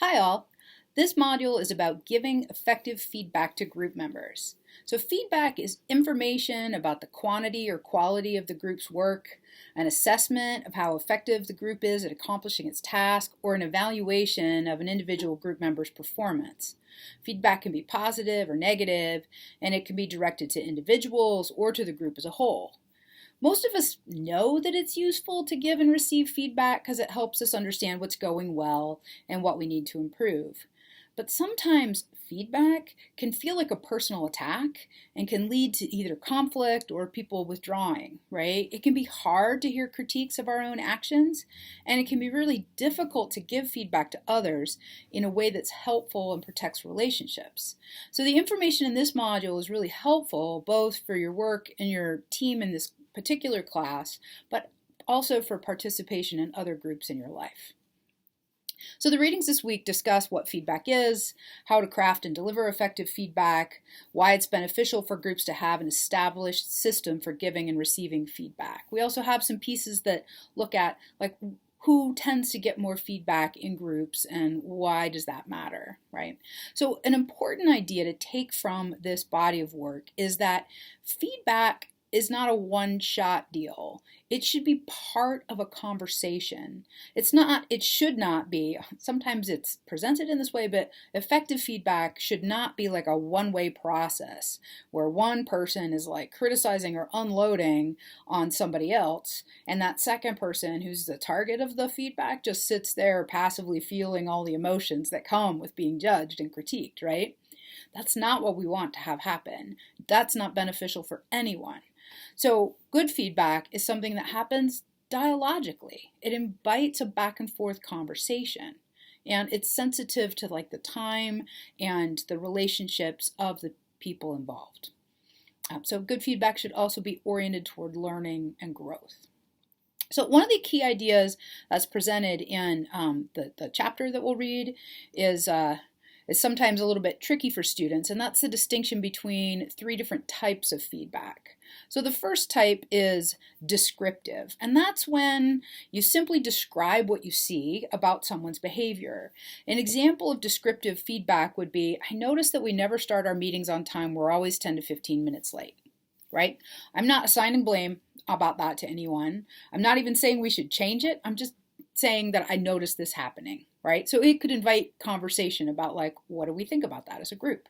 Hi all. This module is about giving effective feedback to group members. So feedback is information about the quantity or quality of the group's work, an assessment of how effective the group is at accomplishing its task, or an evaluation of an individual group member's performance. Feedback can be positive or negative, and it can be directed to individuals or to the group as a whole. Most of us know that it's useful to give and receive feedback because it helps us understand what's going well and what we need to improve. But sometimes feedback can feel like a personal attack and can lead to either conflict or people withdrawing, right? It can be hard to hear critiques of our own actions, and it can be really difficult to give feedback to others in a way that's helpful and protects relationships. So the information in this module is really helpful both for your work and your team in this particular class, but also for participation in other groups in your life. So the readings this week discuss what feedback is, how to craft and deliver effective feedback, why it's beneficial for groups to have an established system for giving and receiving feedback. We also have some pieces that look at like who tends to get more feedback in groups and why does that matter, right? So an important idea to take from this body of work is that feedback is not a one-shot deal. It should be part of a conversation. It should not be, sometimes it's presented in this way, but effective feedback should not be like a one-way process where one person is like criticizing or unloading on somebody else, and that second person who's the target of the feedback just sits there passively feeling all the emotions that come with being judged and critiqued, right? That's not what we want to have happen. That's not beneficial for anyone. So good feedback is something that happens dialogically. It invites a back and forth conversation, and it's sensitive to like the time and the relationships of the people involved. So good feedback should also be oriented toward learning and growth. So one of the key ideas that's presented in the chapter that we'll read is sometimes a little bit tricky for students, and that's the distinction between three different types of feedback. So the first type is descriptive, and that's when you simply describe what you see about someone's behavior. An example of descriptive feedback would be, I notice that we never start our meetings on time. We're always 10 to 15 minutes late, right? I'm not assigning blame about that to anyone. I'm not even saying we should change it. I'm just saying that I noticed this happening, right? So it could invite conversation about like, what do we think about that as a group?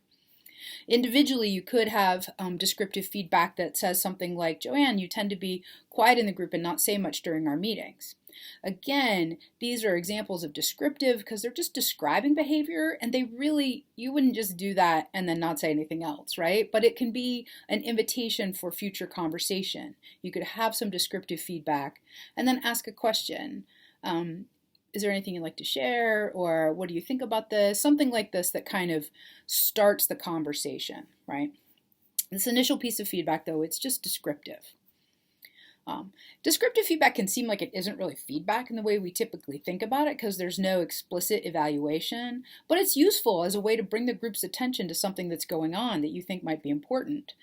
Individually, you could have descriptive feedback that says something like, Joanne, you tend to be quiet in the group and not say much during our meetings. Again, these are examples of descriptive because they're just describing behavior, and you wouldn't just do that and then not say anything else, right? But it can be an invitation for future conversation. You could have some descriptive feedback and then ask a question. Is there anything you'd like to share, or what do you think about this? Something like this that kind of starts the conversation, right? This initial piece of feedback, though, it's just descriptive. Descriptive feedback can seem like it isn't really feedback in the way we typically think about it because there's no explicit evaluation, but it's useful as a way to bring the group's attention to something that's going on that you think might be important.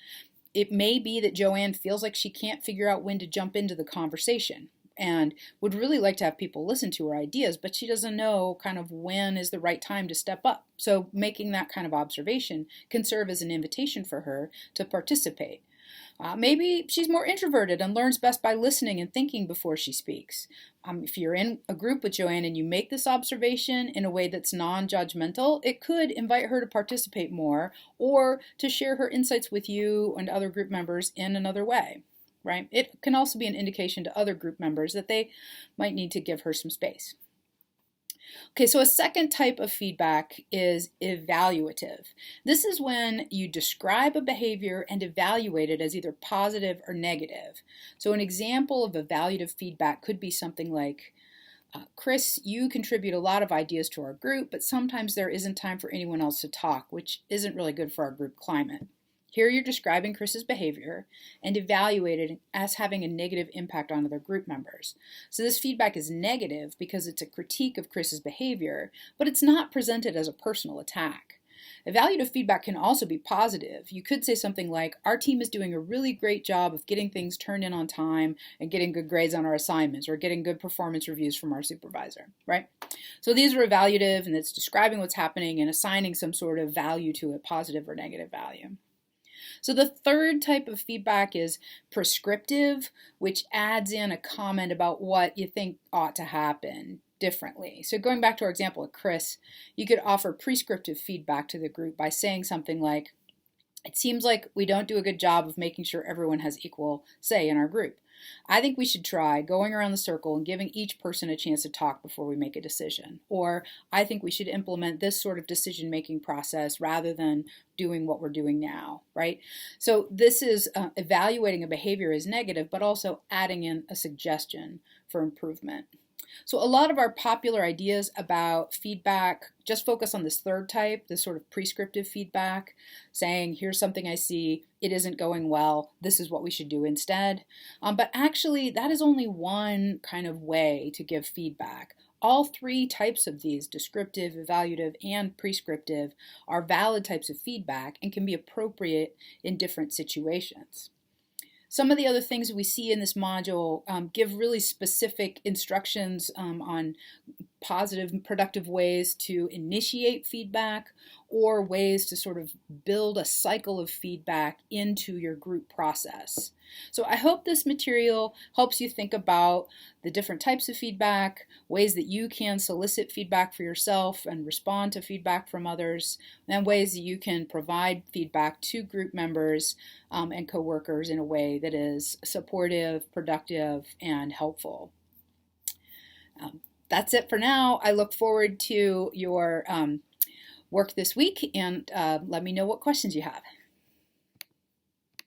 It may be that Joanne feels like she can't figure out when to jump into the conversation and would really like to have people listen to her ideas, but she doesn't know kind of when is the right time to step up. So making that kind of observation can serve as an invitation for her to participate. Maybe she's more introverted and learns best by listening and thinking before she speaks. If you're in a group with Joanne and you make this observation in a way that's non-judgmental, it could invite her to participate more or to share her insights with you and other group members in another way. Right? It can also be an indication to other group members that they might need to give her some space. Okay, so a second type of feedback is evaluative. This is when you describe a behavior and evaluate it as either positive or negative. So an example of evaluative feedback could be something like, Chris, you contribute a lot of ideas to our group, but sometimes there isn't time for anyone else to talk, which isn't really good for our group climate. Here you're describing Chris's behavior and evaluate it as having a negative impact on other group members. So this feedback is negative because it's a critique of Chris's behavior, but it's not presented as a personal attack. Evaluative feedback can also be positive. You could say something like, our team is doing a really great job of getting things turned in on time and getting good grades on our assignments, or getting good performance reviews from our supervisor, right? So these are evaluative, and it's describing what's happening and assigning some sort of value to it, positive or negative value. So the third type of feedback is prescriptive, which adds in a comment about what you think ought to happen differently. So going back to our example of Chris, you could offer prescriptive feedback to the group by saying something like, it seems like we don't do a good job of making sure everyone has equal say in our group. I think we should try going around the circle and giving each person a chance to talk before we make a decision. Or I think we should implement this sort of decision-making process rather than doing what we're doing now, right? So this is evaluating a behavior as negative, but also adding in a suggestion for improvement. So a lot of our popular ideas about feedback just focus on this third type, this sort of prescriptive feedback, saying, here's something I see, it isn't going well, this is what we should do instead. But actually, that is only one kind of way to give feedback. All three types of these, descriptive, evaluative, and prescriptive, are valid types of feedback and can be appropriate in different situations. Some of the other things we see in this module give really specific instructions on positive and productive ways to initiate feedback, or ways to sort of build a cycle of feedback into your group process. So I hope this material helps you think about the different types of feedback, ways that you can solicit feedback for yourself and respond to feedback from others, and ways that you can provide feedback to group members and coworkers in a way that is supportive, productive, and helpful. That's it for now. I look forward to your work this week, and let me know what questions you have.